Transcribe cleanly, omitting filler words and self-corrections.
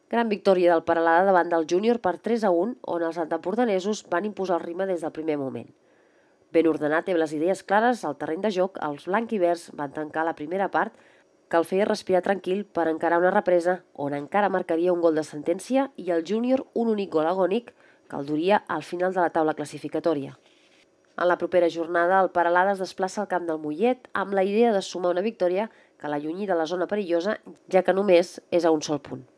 Gran victòria del Peralada davant del Júnior per 3-1, on els antapordanesos van imposar el ritme des del primer moment. Ben ordenat i amb les idees clares al terreny de joc, els blanc-i-verds van tancar la primera part que el feia respirar tranquil per encarar una represa on encara marcaria un gol de sentència i el Júnior un únic gol agònic que el duria al final de la taula classificatòria. En la propera jornada, el Peralada es desplaça al camp del Mollet amb la idea de sumar una victòria que l'allunyi de la zona perillosa, ja que només és a un sol punt.